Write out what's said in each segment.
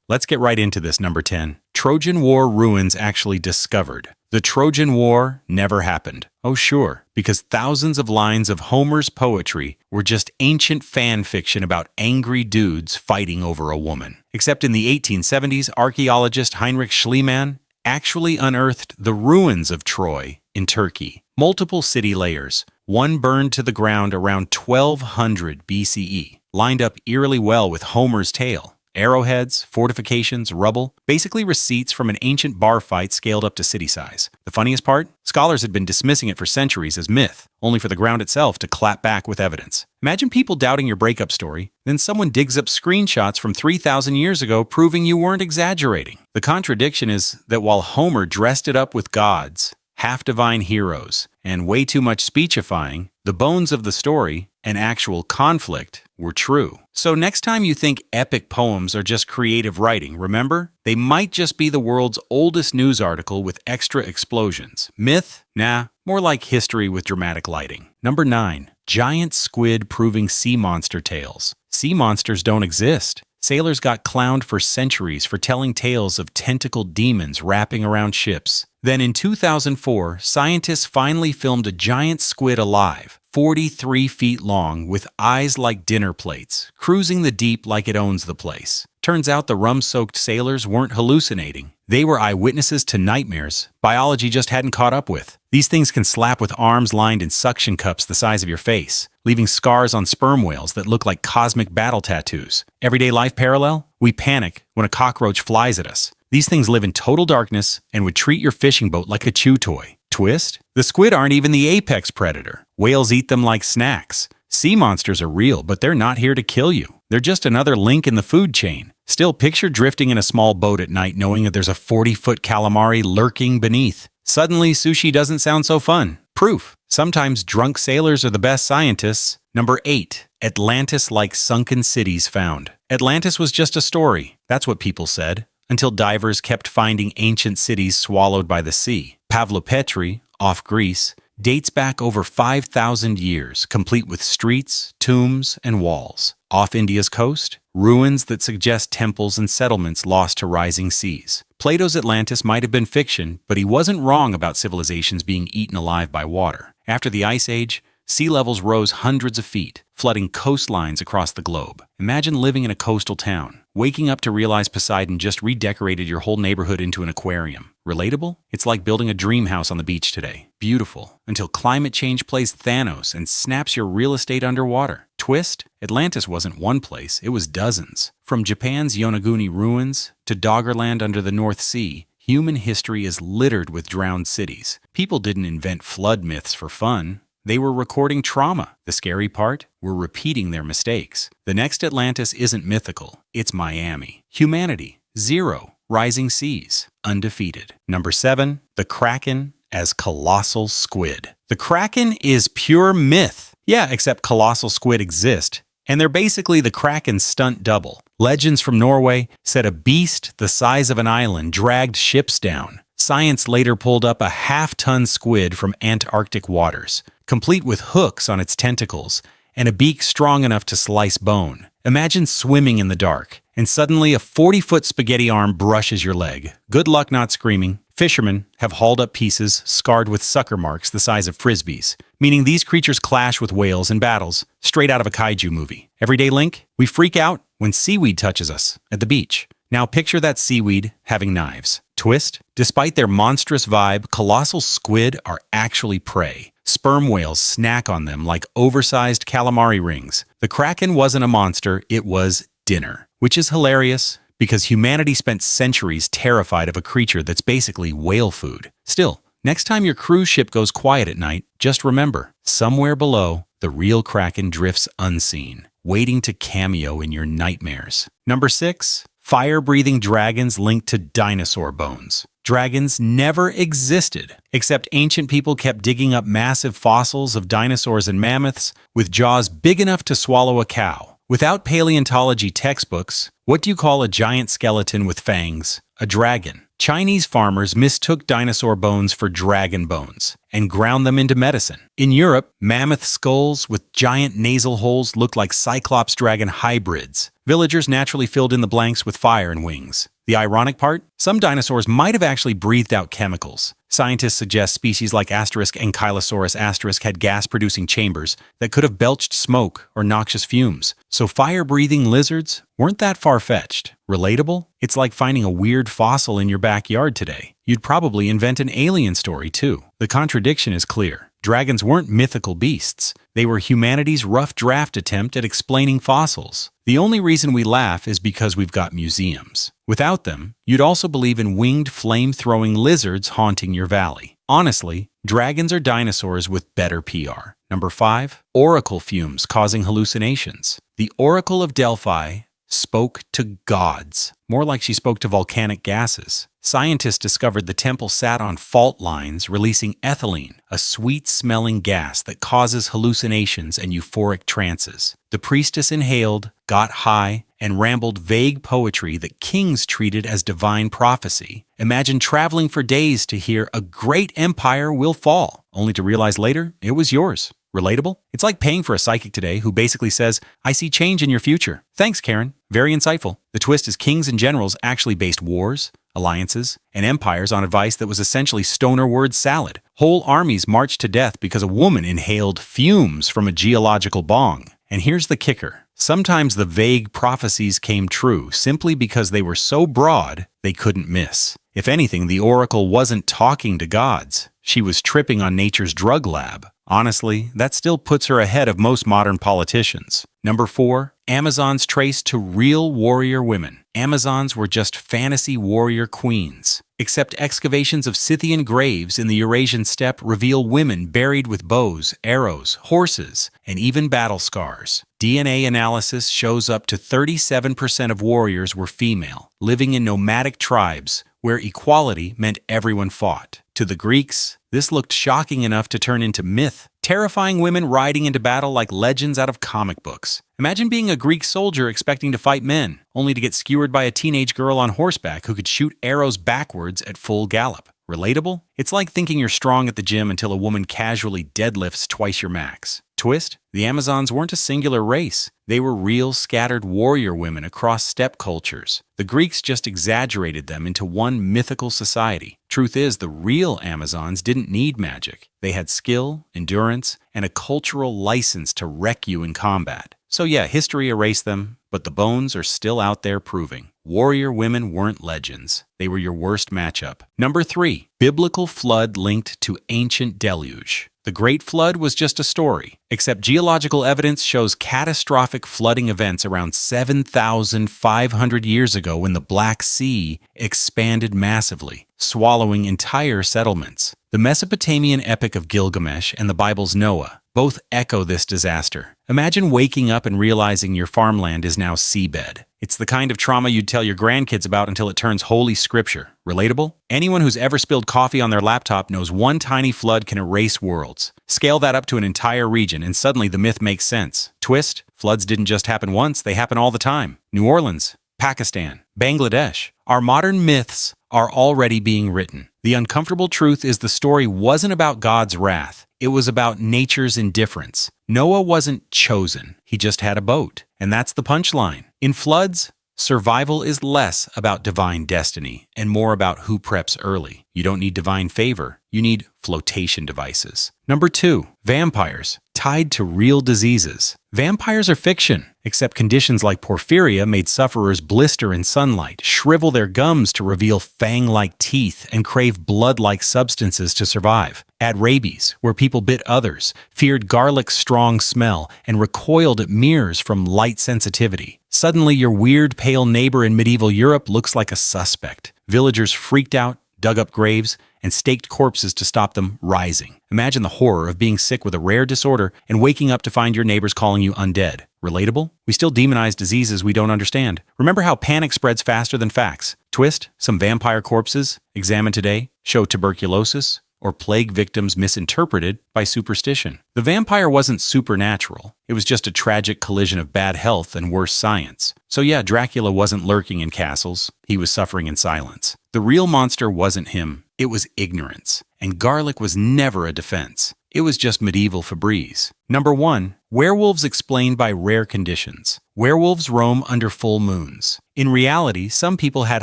Let's get right into this. Number 10. Trojan War ruins actually discovered. The Trojan War never happened. Oh sure, because thousands of lines of Homer's poetry were just ancient fan fiction about angry dudes fighting over a woman. Except in the 1870s, archaeologist Heinrich Schliemann actually unearthed the ruins of Troy in Turkey. Multiple city layers, one burned to the ground around 1200 BCE, lined up eerily well with Homer's tale. Arrowheads, fortifications, rubble, basically receipts from an ancient bar fight scaled up to city size. The funniest part? Scholars had been dismissing it for centuries as myth, only for the ground itself to clap back with evidence. Imagine people doubting your breakup story, then someone digs up screenshots from 3,000 years ago proving you weren't exaggerating. The contradiction is that while Homer dressed it up with gods, half-divine heroes, and way too much speechifying, the bones of the story, and actual conflict, were true. So next time you think epic poems are just creative writing, remember, they might just be the world's oldest news article with extra explosions. Myth? Nah, more like history with dramatic lighting. Number 9. Giant squid proving sea monster tales. Sea monsters don't exist. Sailors got clowned for centuries for telling tales of tentacled demons wrapping around ships. Then in 2004, scientists finally filmed a giant squid alive, 43 feet long, with eyes like dinner plates, cruising the deep like it owns the place. Turns out the rum-soaked sailors weren't hallucinating. They were eyewitnesses to nightmares biology just hadn't caught up with. These things can slap with arms lined in suction cups the size of your face, leaving scars on sperm whales that look like cosmic battle tattoos. Everyday life parallel? We panic when a cockroach flies at us. These things live in total darkness and would treat your fishing boat like a chew toy. Twist? The squid aren't even the apex predator. Whales eat them like snacks. Sea monsters are real, but they're not here to kill you. They're just another link in the food chain. Still, picture drifting in a small boat at night knowing that there's a 40-foot calamari lurking beneath. Suddenly, sushi doesn't sound so fun. Proof. Sometimes drunk sailors are the best scientists. Number 8. Atlantis-like sunken cities found. Atlantis was just a story. That's what people said, until divers kept finding ancient cities swallowed by the sea. Pavlopetri, off Greece, dates back over 5,000 years, complete with streets, tombs, and walls. Off India's coast, ruins that suggest temples and settlements lost to rising seas. Plato's Atlantis might have been fiction, but he wasn't wrong about civilizations being eaten alive by water. After the Ice Age, sea levels rose hundreds of feet, flooding coastlines across the globe. Imagine living in a coastal town, waking up to realize Poseidon just redecorated your whole neighborhood into an aquarium. Relatable? It's like building a dream house on the beach today. Beautiful. Until climate change plays Thanos and snaps your real estate underwater. Twist? Atlantis wasn't one place, it was dozens. From Japan's Yonaguni ruins to Doggerland under the North Sea, human history is littered with drowned cities. People didn't invent flood myths for fun. They were recording trauma. The scary part? We're repeating their mistakes. The next Atlantis isn't mythical, it's Miami. Humanity, zero. Rising seas, undefeated. Number 7. The Kraken as colossal squid. The Kraken is pure myth. Yeah, except colossal squid exist, and they're basically the Kraken's stunt double. Legends from Norway said a beast the size of an island dragged ships down. Science later pulled up a half-ton squid from Antarctic waters, complete with hooks on its tentacles and a beak strong enough to slice bone. Imagine swimming in the dark, and suddenly a 40-foot spaghetti arm brushes your leg. Good luck not screaming. Fishermen have hauled up pieces scarred with sucker marks the size of frisbees, meaning these creatures clash with whales in battles, straight out of a kaiju movie. Everyday link? We freak out when seaweed touches us at the beach. Now picture that seaweed having knives. Twist? Despite their monstrous vibe, colossal squid are actually prey. Sperm whales snack on them like oversized calamari rings. The Kraken wasn't a monster, it was dinner. Which is hilarious, because humanity spent centuries terrified of a creature that's basically whale food. Still, next time your cruise ship goes quiet at night, just remember, somewhere below, the real Kraken drifts unseen, waiting to cameo in your nightmares. Number 6. Fire-breathing dragons linked to dinosaur bones. Dragons never existed, except ancient people kept digging up massive fossils of dinosaurs and mammoths with jaws big enough to swallow a cow. Without paleontology textbooks, What do you call a giant skeleton with fangs? A dragon. Chinese farmers mistook dinosaur bones for dragon bones and ground them into medicine. In Europe, mammoth skulls with giant nasal holes looked like cyclops dragon hybrids. Villagers naturally filled in the blanks with fire and wings. The ironic part? Some dinosaurs might have actually breathed out chemicals. Scientists suggest species like Ankylosaurus had gas-producing chambers that could have belched smoke or noxious fumes. So fire-breathing lizards weren't that far-fetched. Relatable? It's like finding a weird fossil in your backyard today. You'd probably invent an alien story, too. The contradiction is clear. Dragons weren't mythical beasts. They were humanity's rough draft attempt at explaining fossils. The only reason we laugh is because we've got museums. Without them, you'd also believe in winged, flame-throwing lizards haunting your valley. Honestly, dragons are dinosaurs with better PR. Number 5. Oracle fumes causing hallucinations. The Oracle of Delphi spoke to gods. More like she spoke to volcanic gases. Scientists discovered the temple sat on fault lines, releasing ethylene, a sweet-smelling gas that causes hallucinations and euphoric trances. The priestess inhaled, got high, and rambled vague poetry that kings treated as divine prophecy. Imagine traveling for days to hear "a great empire will fall," only to realize later it was yours. Relatable? It's like paying for a psychic today who basically says, "I see change in your future." Thanks, Karen. Very insightful. The twist is kings and generals actually based wars, alliances, and empires on advice that was essentially stoner word salad. Whole armies marched to death because a woman inhaled fumes from a geological bong. And here's the kicker. Sometimes the vague prophecies came true simply because they were so broad they couldn't miss. If anything, the oracle wasn't talking to gods. She was tripping on nature's drug lab. Honestly, that still puts her ahead of most modern politicians. Number 4. Amazons traced to real warrior women. Amazons were just fantasy warrior queens. Except excavations of Scythian graves in the Eurasian steppe reveal women buried with bows, arrows, horses, and even battle scars. DNA analysis shows up to 37% of warriors were female, living in nomadic tribes where equality meant everyone fought. To the Greeks, this looked shocking enough to turn into myth, terrifying women riding into battle like legends out of comic books. Imagine being a Greek soldier expecting to fight men, only to get skewered by a teenage girl on horseback who could shoot arrows backwards at full gallop. Relatable? It's like thinking you're strong at the gym until a woman casually deadlifts twice your max. Twist? The Amazons weren't a singular race. They were real scattered warrior women across steppe cultures. The Greeks just exaggerated them into one mythical society. Truth is, the real Amazons didn't need magic. They had skill, endurance, and a cultural license to wreck you in combat. So yeah, history erased them, but the bones are still out there proving. Warrior women weren't legends. They were your worst matchup. Number 3. Biblical flood linked to ancient deluge. The Great Flood was just a story, except geological evidence shows catastrophic flooding events around 7,500 years ago when the Black Sea expanded massively, swallowing entire settlements. The Mesopotamian epic of Gilgamesh and the Bible's Noah both echo this disaster. Imagine waking up and realizing your farmland is now seabed. It's the kind of trauma you'd tell your grandkids about until it turns holy scripture. Relatable? Anyone who's ever spilled coffee on their laptop knows one tiny flood can erase worlds. Scale that up to an entire region and suddenly the myth makes sense. Twist? Floods didn't just happen once, they happen all the time. New Orleans, Pakistan, Bangladesh. Our modern myths are already being written. The uncomfortable truth is the story wasn't about God's wrath. It was about nature's indifference. Noah wasn't chosen. He just had a boat. And that's the punchline. In floods, survival is less about divine destiny and more about who preps early. You don't need divine favor. You need flotation devices. Number 2. Vampires tied to real diseases. Vampires are fiction, except conditions like porphyria made sufferers blister in sunlight, shrivel their gums to reveal fang-like teeth, and crave blood-like substances to survive. Add rabies, where people bit others, feared garlic's strong smell, and recoiled at mirrors from light sensitivity. Suddenly, your weird, pale neighbor in medieval Europe looks like a suspect. Villagers freaked out, dug up graves, and staked corpses to stop them rising. Imagine the horror of being sick with a rare disorder and waking up to find your neighbors calling you undead. Relatable? We still demonize diseases we don't understand. Remember how panic spreads faster than facts? Twist? Some vampire corpses, examined today, show tuberculosis, or plague victims misinterpreted by superstition. The vampire wasn't supernatural. It was just a tragic collision of bad health and worse science. So yeah, Dracula wasn't lurking in castles. He was suffering in silence. The real monster wasn't him. It was ignorance. And garlic was never a defense. It was just medieval Febreze. Number 1. Werewolves explained by rare conditions. Werewolves roam under full moons. In reality, some people had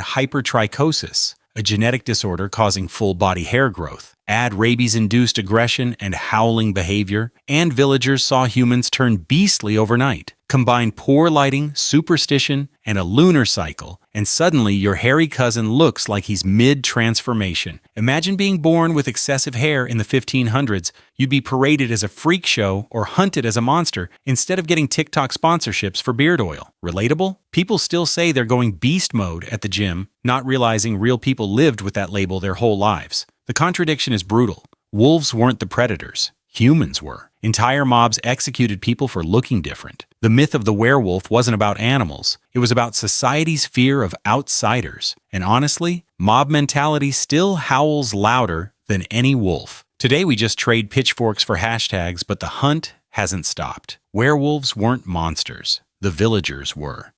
hypertrichosis, a genetic disorder causing full-body hair growth. Add rabies-induced aggression and howling behavior, and villagers saw humans turn beastly overnight. Combine poor lighting, superstition, and a lunar cycle, and suddenly your hairy cousin looks like he's mid-transformation. Imagine being born with excessive hair in the 1500s. You'd be paraded as a freak show or hunted as a monster instead of getting TikTok sponsorships for beard oil. Relatable? People still say they're going beast mode at the gym, not realizing real people lived with that label their whole lives. The contradiction is brutal. Wolves weren't the predators. Humans were. Entire mobs executed people for looking different. The myth of the werewolf wasn't about animals. It was about society's fear of outsiders. And honestly, mob mentality still howls louder than any wolf. Today we just trade pitchforks for hashtags, but the hunt hasn't stopped. Werewolves weren't monsters. The villagers were.